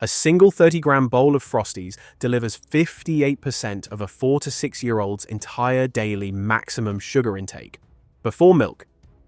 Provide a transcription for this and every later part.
A single 30-gram bowl of Frosties delivers 58% of a 4 to 6-year-old's entire daily maximum sugar intake. Before milk,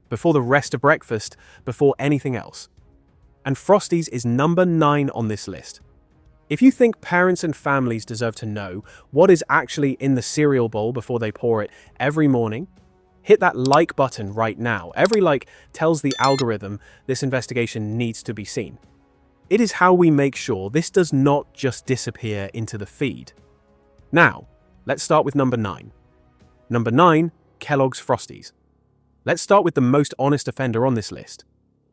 before the rest of breakfast, before anything else. And Frosties is number 9 on this list. If you think parents and families deserve to know what is actually in the cereal bowl before they pour it every morning, hit that like button right now. Every like tells the algorithm this investigation needs to be seen. It is how we make sure this does not just disappear into the feed. Now, let's start with number 9. Number 9, Kellogg's Frosties. Let's start with the most honest offender on this list.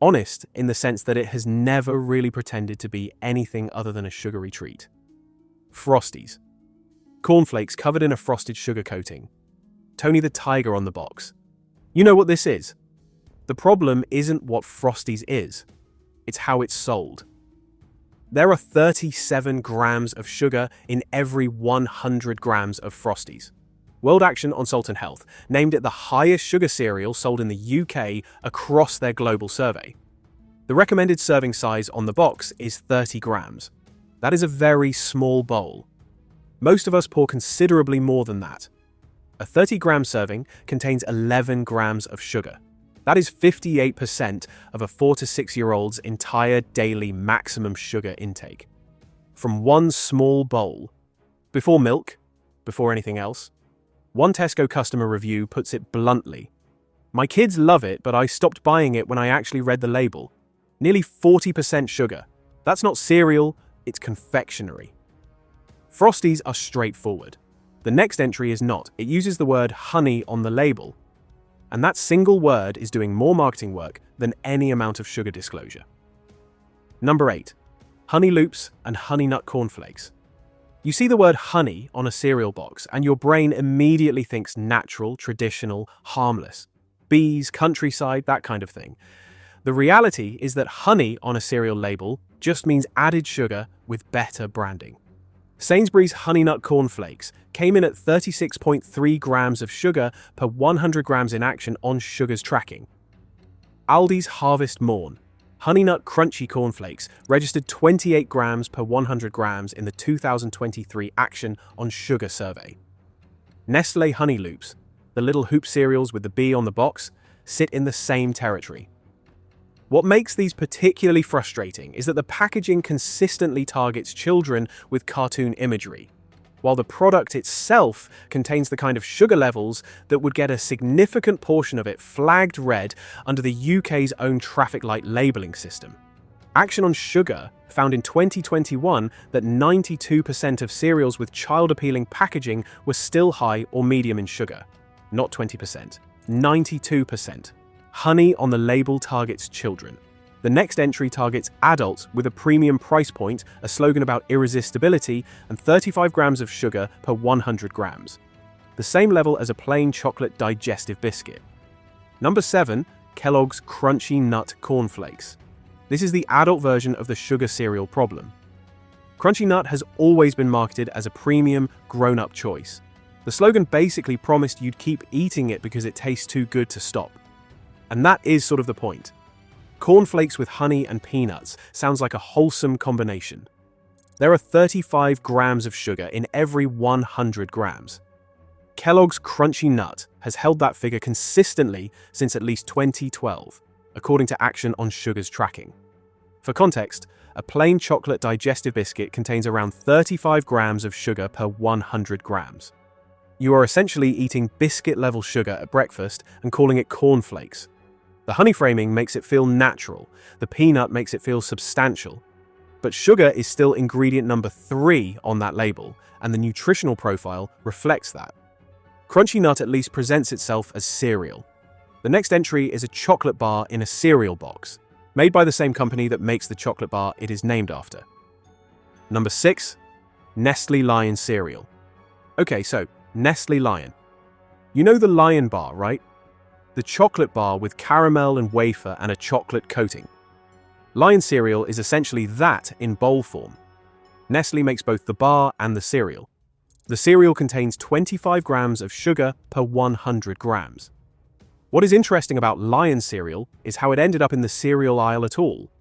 Honest in the sense that it has never really pretended to be anything other than a sugary treat. Frosties. Cornflakes covered in a frosted sugar coating. Tony the Tiger on the box. You know what this is. The problem isn't what Frosties is. It's how it's sold. There are 37 grams of sugar in every 100 grams of Frosties. World Action on Salt and Health named it the highest sugar cereal sold in the UK across their global survey. The recommended serving size on the box is 30 grams. That is a very small bowl. Most of us pour considerably more than that. A 30-gram serving contains 11 grams of sugar. That is 58% of a 4 to 6-year-old's entire daily maximum sugar intake. From one small bowl. Before milk, before anything else. One Tesco customer review puts it bluntly. My kids love it, but I stopped buying it when I actually read the label. Nearly 40% sugar. That's not cereal, it's confectionery. Frosties are straightforward. The next entry is not. It uses the word honey on the label. And that single word is doing more marketing work than any amount of sugar disclosure. Number 8. Honey Loops and Honey Nut Cornflakes. You see the word honey on a cereal box and your brain immediately thinks natural, traditional, harmless. Bees, countryside, that kind of thing. The reality is that honey on a cereal label just means added sugar with better branding. Sainsbury's Honey Nut Cornflakes came in at 36.3 grams of sugar per 100 grams in action on Sugar's tracking. Aldi's Harvest Morn Honey Nut Crunchy Cornflakes registered 28 grams per 100 grams in the 2023 Action on Sugar survey. Nestle Honey Loops, the little hoop cereals with the bee on the box, sit in the same territory. What makes these particularly frustrating is that the packaging consistently targets children with cartoon imagery, while the product itself contains the kind of sugar levels that would get a significant portion of it flagged red under the UK's own traffic light labelling system. Action on Sugar found in 2021 that 92% of cereals with child-appealing packaging were still high or medium in sugar. Not 20%, 92%. Honey on the label targets children. The next entry targets adults with a premium price point, a slogan about irresistibility, and 35 grams of sugar per 100 grams. The same level as a plain chocolate digestive biscuit. Number 7, Kellogg's Crunchy Nut Cornflakes. This is the adult version of the sugar cereal problem. Crunchy Nut has always been marketed as a premium, grown-up choice. The slogan basically promised you'd keep eating it because it tastes too good to stop. And that is sort of the point. Cornflakes with honey and peanuts sounds like a wholesome combination. There are 35 grams of sugar in every 100 grams. Kellogg's Crunchy Nut has held that figure consistently since at least 2012, according to Action on Sugar's tracking. For context, a plain chocolate digestive biscuit contains around 35 grams of sugar per 100 grams. You are essentially eating biscuit-level sugar at breakfast and calling it cornflakes. The honey framing makes it feel natural, the peanut makes it feel substantial. But sugar is still ingredient number 3 on that label, and the nutritional profile reflects that. Crunchy Nut at least presents itself as cereal. The next entry is a chocolate bar in a cereal box, made by the same company that makes the chocolate bar it is named after. Number 6, Nestle Lion Cereal. Okay, so Nestle Lion. You know the Lion bar, right? The chocolate bar with caramel and wafer and a chocolate coating. Lion cereal is essentially that in bowl form. Nestle makes both the bar and the cereal. The cereal contains 25 grams of sugar per 100 grams. What is interesting about Lion cereal is how it ended up in the cereal aisle at all.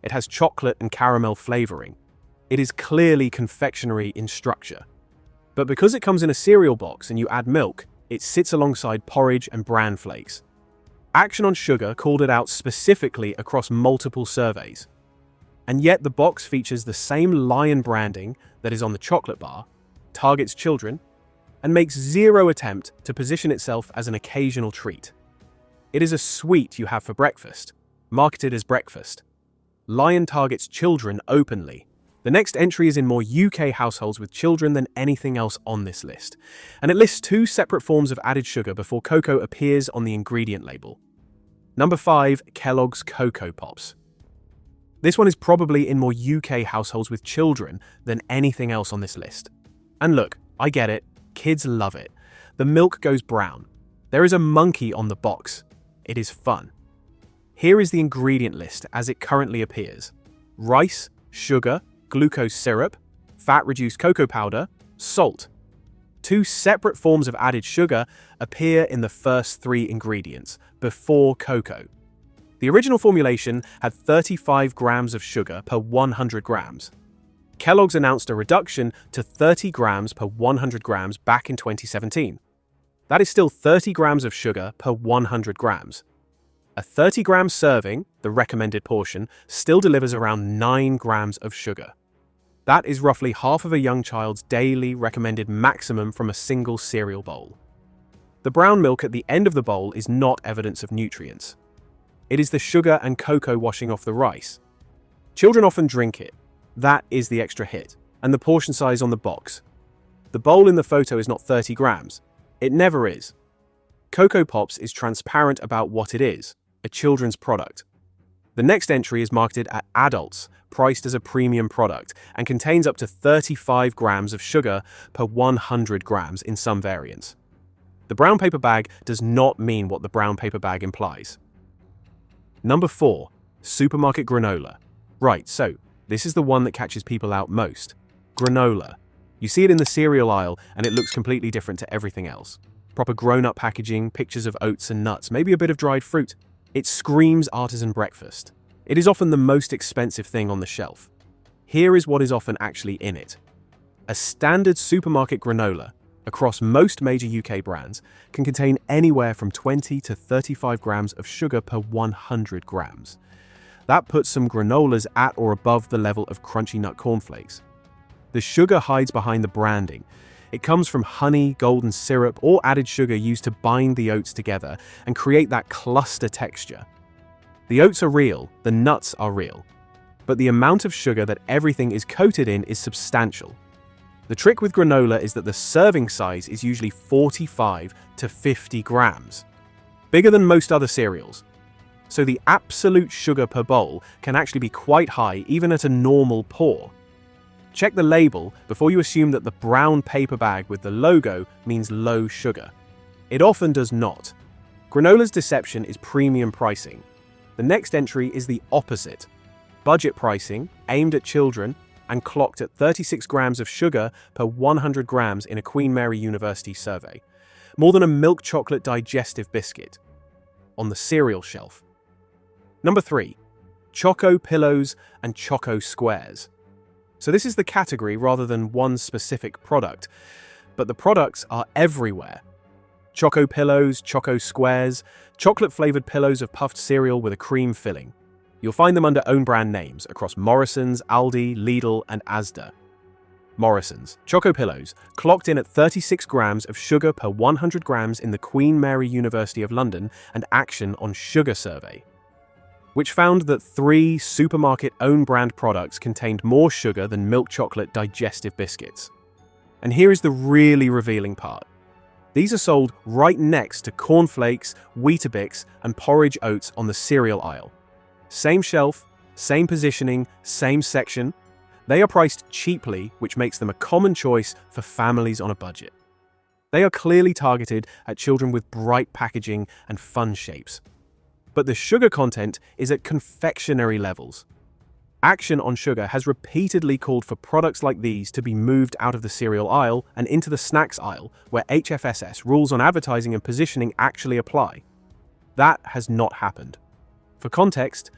It has chocolate and caramel flavoring. It is clearly confectionery in structure. But because it comes in a cereal box and you add milk, it sits alongside porridge and bran flakes. Action on Sugar called it out specifically across multiple surveys. And yet the box features the same lion branding that is on the chocolate bar, targets children, and makes zero attempt to position itself as an occasional treat. It is a sweet you have for breakfast, marketed as breakfast. Lion targets children openly. The next entry is in more UK households with children than anything else on this list, and it lists 2 separate forms of added sugar before Coco appears on the ingredient label. Number 5, Kellogg's Coco Pops. This one is probably in more UK households with children than anything else on this list. And look, I get it, kids love it. The milk goes brown. There is a monkey on the box. It is fun. Here is the ingredient list as it currently appears. Rice, sugar, glucose syrup, fat-reduced cocoa powder, salt. 2 separate forms of added sugar appear in the first 3 ingredients, before Coco. The original formulation had 35 grams of sugar per 100 grams. Kellogg's announced a reduction to 30 grams per 100 grams back in 2017. That is still 30 grams of sugar per 100 grams. A 30-gram serving, the recommended portion, still delivers around 9 grams of sugar. That is roughly half of a young child's daily recommended maximum from a single cereal bowl. The brown milk at the end of the bowl is not evidence of nutrients. It is the sugar and cocoa washing off the rice. Children often drink it. That is the extra hit, and the portion size on the box. The bowl in the photo is not 30 grams. It never is. Coco Pops is transparent about what it is, a children's product. The next entry is marketed at adults, priced as a premium product, and contains up to 35 grams of sugar per 100 grams in some variants. The brown paper bag does not mean what the brown paper bag implies. Number 4, Supermarket Granola. Right, so this is the one that catches people out most. Granola. You see it in the cereal aisle and it looks completely different to everything else. Proper grown-up packaging, pictures of oats and nuts, maybe a bit of dried fruit. It screams artisan breakfast. It is often the most expensive thing on the shelf. Here is what is often actually in it. A standard supermarket granola, across most major UK brands, can contain anywhere from 20 to 35 grams of sugar per 100 grams. That puts some granolas at or above the level of crunchy nut cornflakes. The sugar hides behind the branding. It comes from honey, golden syrup, or added sugar used to bind the oats together and create that cluster texture. The oats are real, the nuts are real, but the amount of sugar that everything is coated in is substantial. The trick with granola is that the serving size is usually 45 to 50 grams, bigger than most other cereals. So the absolute sugar per bowl can actually be quite high even at a normal pour. Check the label before you assume that the brown paper bag with the logo means low sugar. It often does not. Granola's deception is premium pricing. The next entry is the opposite. Budget pricing, aimed at children, and clocked at 36 grams of sugar per 100 grams in a Queen Mary University survey. More than a milk chocolate digestive biscuit. On the cereal shelf. Number 3, Choco Pillows and Choco Squares. So this is the category rather than one specific product, but the products are everywhere. Choco Pillows, Choco Squares, chocolate-flavored pillows of puffed cereal with a cream filling. You'll find them under own brand names across Morrison's, Aldi, Lidl, and Asda. Morrison's Choco Pillows clocked in at 36 grams of sugar per 100 grams in the Queen Mary University of London and Action on Sugar survey, which found that 3 supermarket own brand products contained more sugar than milk chocolate digestive biscuits. And here is the really revealing part. These are sold right next to cornflakes, Weetabix, and porridge oats on the cereal aisle. Same shelf, same positioning, same section. They are priced cheaply, which makes them a common choice for families on a budget. They are clearly targeted at children with bright packaging and fun shapes. But the sugar content is at confectionery levels. Action on Sugar has repeatedly called for products like these to be moved out of the cereal aisle and into the snacks aisle, where HFSS rules on advertising and positioning actually apply. That has not happened. For context,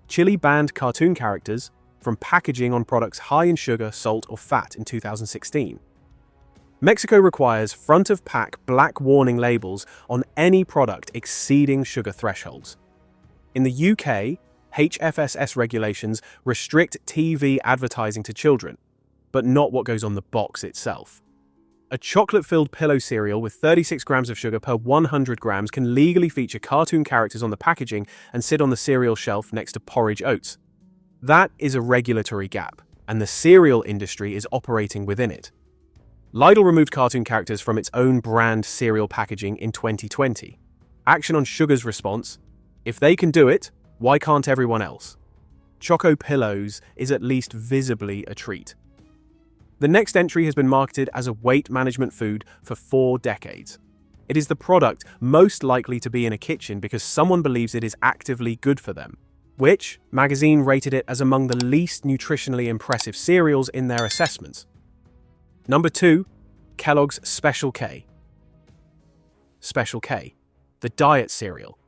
chili banned cartoon characters, from packaging on products high in sugar, salt, or fat in 2016. Mexico requires front-of-pack black warning labels on any product exceeding sugar thresholds. In the UK, HFSS regulations restrict TV advertising to children, but not what goes on the box itself. A chocolate-filled pillow cereal with 36 grams of sugar per 100 grams can legally feature cartoon characters on the packaging and sit on the cereal shelf next to porridge oats. That is a regulatory gap, and the cereal industry is operating within it. Lidl removed cartoon characters from its own brand cereal packaging in 2020. Action on Sugar's response: if they can do it, why can't everyone else? Choco Pillows is at least visibly a treat. The next entry has been marketed as a weight management food for 4 decades. It is the product most likely to be in a kitchen because someone believes it is actively good for them. Which magazine rated it as among the least nutritionally impressive cereals in their assessments? Number 2, Kellogg's Special K. Special K, the diet cereal.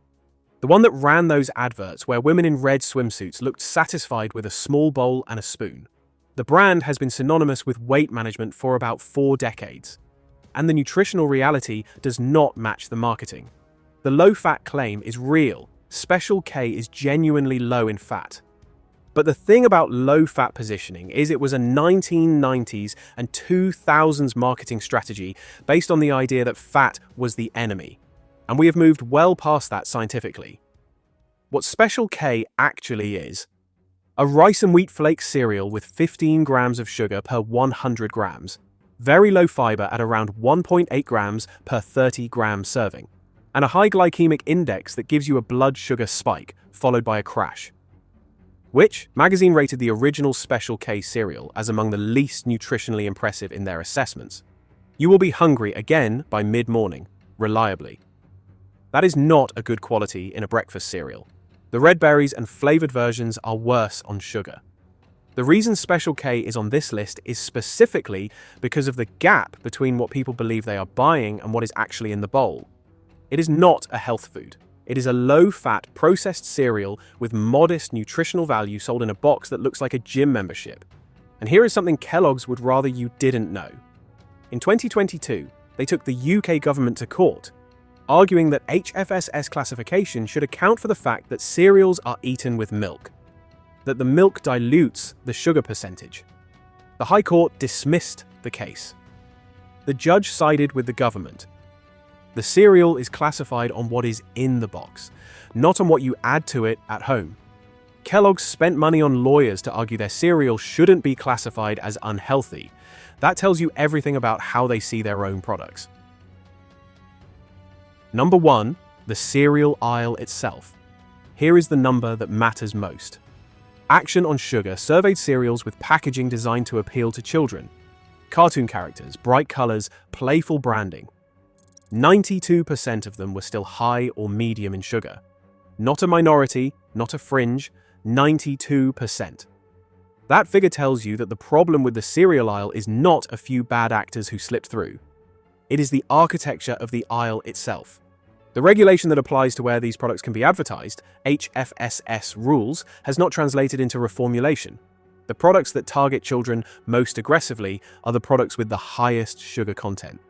The one that ran those adverts where women in red swimsuits looked satisfied with a small bowl and a spoon. The brand has been synonymous with weight management for about 4 decades, and the nutritional reality does not match the marketing. The low-fat claim is real. Special K is genuinely low in fat. But the thing about low-fat positioning is it was a 1990s and 2000s marketing strategy based on the idea that fat was the enemy. And we have moved well past that scientifically. What Special K actually is: a rice and wheat flakes cereal with 15 grams of sugar per 100 grams, very low fiber at around 1.8 grams per 30 gram serving, and a high glycemic index that gives you a blood sugar spike, followed by a crash. Which magazine rated the original Special K cereal as among the least nutritionally impressive in their assessments? You will be hungry again by mid-morning, reliably. That is not a good quality in a breakfast cereal. The red berries and flavored versions are worse on sugar. The reason Special K is on this list is specifically because of the gap between what people believe they are buying and what is actually in the bowl. It is not a health food. It is a low-fat, processed cereal with modest nutritional value sold in a box that looks like a gym membership. And here is something Kellogg's would rather you didn't know. In 2022, they took the UK government to court, arguing that HFSS classification should account for the fact that cereals are eaten with milk, that the milk dilutes the sugar percentage. The High Court dismissed the case. The judge sided with the government. The cereal is classified on what is in the box, not on what you add to it at home. Kellogg's spent money on lawyers to argue their cereal shouldn't be classified as unhealthy. That tells you everything about how they see their own products. Number 1, the cereal aisle itself. Here is the number that matters most. Action on Sugar surveyed cereals with packaging designed to appeal to children. Cartoon characters, bright colors, playful branding. 92% of them were still high or medium in sugar. Not a minority, not a fringe, 92%. That figure tells you that the problem with the cereal aisle is not a few bad actors who slipped through. It is the architecture of the aisle itself. The regulation that applies to where these products can be advertised, HFSS rules, has not translated into reformulation. The products that target children most aggressively are the products with the highest sugar content.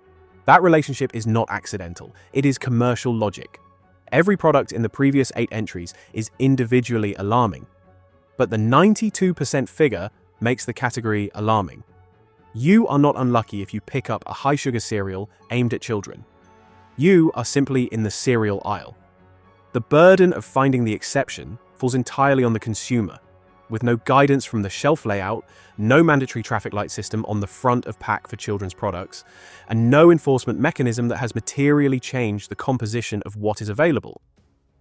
That relationship is not accidental. It is commercial logic. Every product in the previous 8 entries is individually alarming, but the 92% figure makes the category alarming. You are not unlucky if you pick up a high-sugar cereal aimed at children. You are simply in the cereal aisle. The burden of finding the exception falls entirely on the consumer, with no guidance from the shelf layout, no mandatory traffic light system on the front of pack for children's products, and no enforcement mechanism that has materially changed the composition of what is available.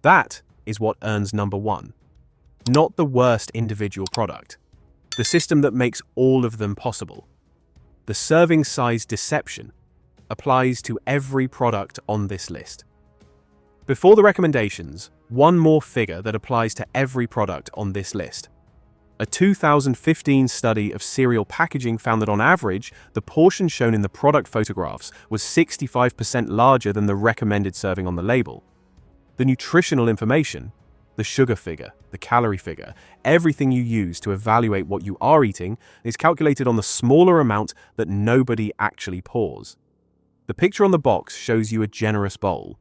That is what earns number 1. Not the worst individual product. The system that makes all of them possible. The serving size deception applies to every product on this list. Before the recommendations, one more figure that applies to every product on this list. A 2015 study of cereal packaging found that on average, the portion shown in the product photographs was 65% larger than the recommended serving on the label. The nutritional information The sugar figure, the calorie figure, everything you use to evaluate what you are eating is calculated on the smaller amount that nobody actually pours. The picture on the box shows you a generous bowl.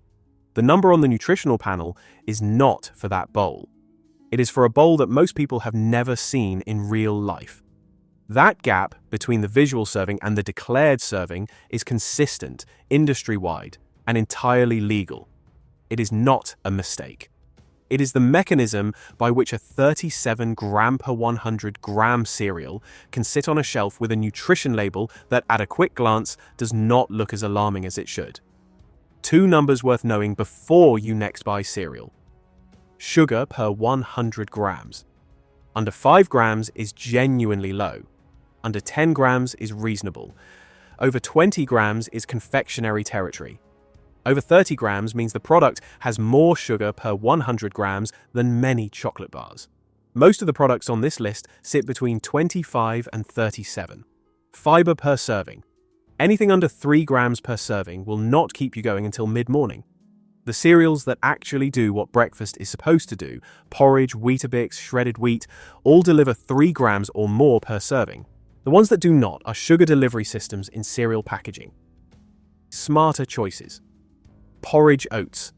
The number on the nutritional panel is not for that bowl. It is for a bowl that most people have never seen in real life. That gap between the visual serving and the declared serving is consistent, industry-wide, and entirely legal. It is not a mistake. It is the mechanism by which a 37 gram per 100 gram cereal can sit on a shelf with a nutrition label that at a quick glance does not look as alarming as it should. 2 numbers worth knowing before you next buy cereal. Sugar per 100 grams. Under 5 grams is genuinely low. Under 10 grams is reasonable. Over 20 grams is confectionery territory. Over 30 grams means the product has more sugar per 100 grams than many chocolate bars. Most of the products on this list sit between 25 and 37. Fiber per serving. Anything under 3 grams per serving will not keep you going until mid-morning. The cereals that actually do what breakfast is supposed to do, porridge, Weetabix, shredded wheat, all deliver 3 grams or more per serving. The ones that do not are sugar delivery systems in cereal packaging. Smarter choices. Porridge oats.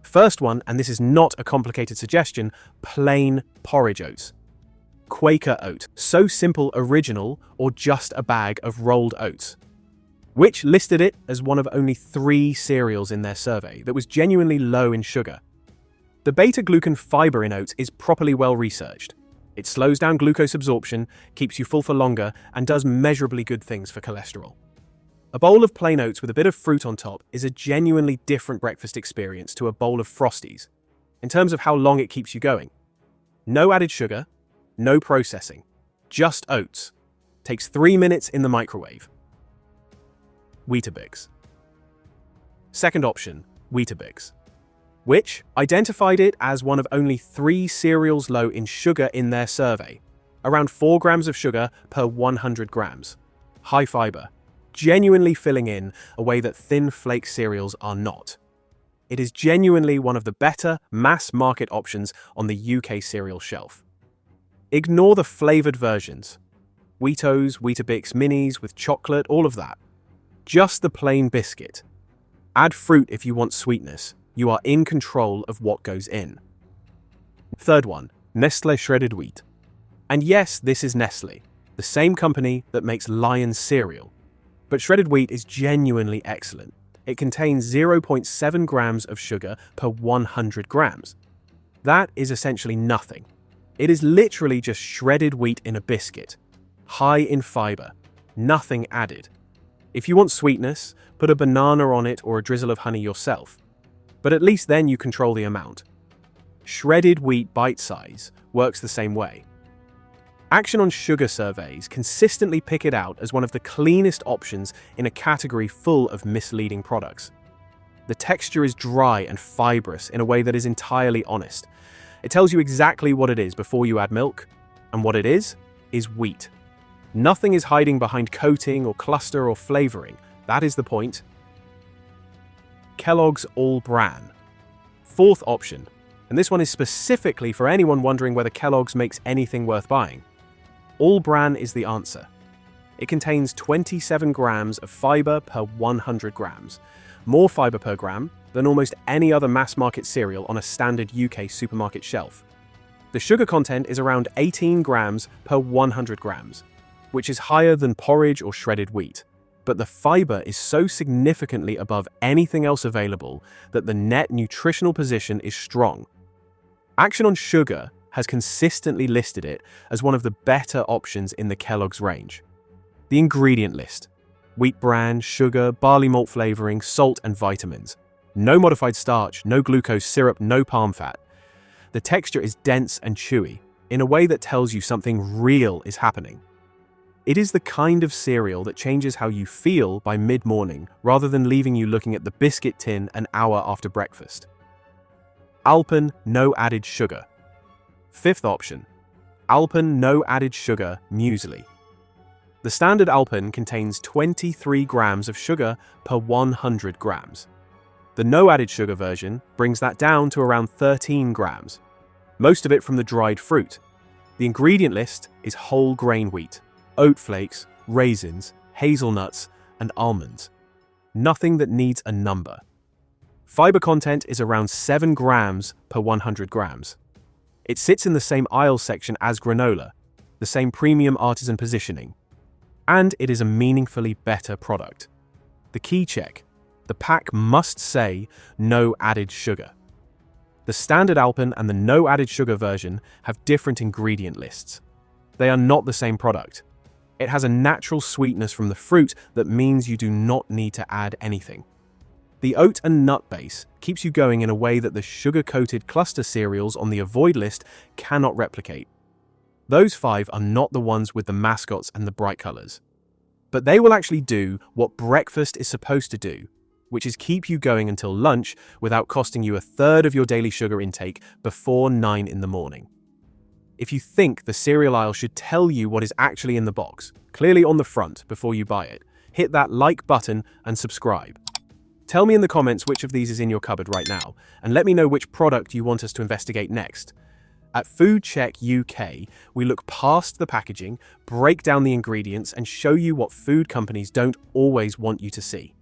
First one, and this is not a complicated suggestion, plain porridge oats. Quaker oat, so simple original, or just a bag of rolled oats. Which listed it as one of only 3 cereals in their survey that was genuinely low in sugar. The beta-glucan fiber in oats is properly well researched. It slows down glucose absorption, keeps you full for longer, and does measurably good things for cholesterol. A bowl of plain oats with a bit of fruit on top is a genuinely different breakfast experience to a bowl of Frosties, in terms of how long it keeps you going. No added sugar, no processing, just oats. Takes 3 minutes in the microwave. Weetabix. Second option, Weetabix, which identified it as one of only 3 cereals low in sugar in their survey, around 4 grams of sugar per 100 grams. High fiber. Genuinely filling in a way that thin Flakes cereals are not. It is genuinely one of the better mass-market options on the UK cereal shelf. Ignore the flavoured versions. Weetos, Weetabix minis with chocolate, all of that. Just the plain biscuit. Add fruit if you want sweetness. You are in control of what goes in. Third one, Nestle shredded wheat. And yes, this is Nestle, the same company that makes Lion Cereal. But shredded wheat is genuinely excellent. It contains 0.7 grams of sugar per 100 grams. That is essentially nothing. It is literally just shredded wheat in a biscuit. High in fiber. Nothing added. If you want sweetness, put a banana on it or a drizzle of honey yourself. But at least then you control the amount. Shredded wheat bite size works the same way. Action on Sugar surveys consistently pick it out as one of the cleanest options in a category full of misleading products. The texture is dry and fibrous in a way that is entirely honest. It tells you exactly what it is before you add milk, and what it is wheat. Nothing is hiding behind coating or cluster or flavoring. That is the point. Kellogg's All Bran. Fourth option, and this one is specifically for anyone wondering whether Kellogg's makes anything worth buying. All Bran is the answer. It contains 27 grams of fiber per 100 grams, more fiber per gram than almost any other mass-market cereal on a standard UK supermarket shelf. The sugar content is around 18 grams per 100 grams, which is higher than porridge or shredded wheat. But the fiber is so significantly above anything else available that the net nutritional position is strong. Action on Sugar has consistently listed it as one of the better options in the Kellogg's range. The ingredient list: wheat bran, sugar, barley malt flavoring, salt and vitamins. No modified starch, no glucose syrup, no palm fat. The texture is dense and chewy, in a way that tells you something real is happening. It is the kind of cereal that changes how you feel by mid-morning, rather than leaving you looking at the biscuit tin an hour after breakfast. Alpen No Added Sugar. Fifth option, Alpen No Added Sugar Muesli. The standard Alpen contains 23 grams of sugar per 100 grams. The no added sugar version brings that down to around 13 grams. most of it from the dried fruit. The ingredient list is whole grain wheat, oat flakes, raisins, hazelnuts, and almonds. Nothing that needs a number. Fiber content is around 7 grams per 100 grams. It sits in the same aisle section as granola, the same premium artisan positioning. And it is a meaningfully better product. The key check: the pack must say no added sugar. The standard Alpen and the no added sugar version have different ingredient lists. They are not the same product. It has a natural sweetness from the fruit that means you do not need to add anything. The oat and nut base keeps you going in a way that the sugar-coated cluster cereals on the avoid list cannot replicate. Those 5 are not the ones with the mascots and the bright colors. But they will actually do what breakfast is supposed to do, which is keep you going until lunch without costing you a third of your daily sugar intake before 9 in the morning. If you think the cereal aisle should tell you what is actually in the box, clearly on the front before you buy it, hit that like button and subscribe. Tell me in the comments which of these is in your cupboard right now, and let me know which product you want us to investigate next. At Food Check UK, we look past the packaging, break down the ingredients, and show you what food companies don't always want you to see.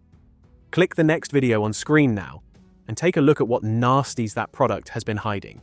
Click the next video on screen now, and take a look at what nasties that product has been hiding.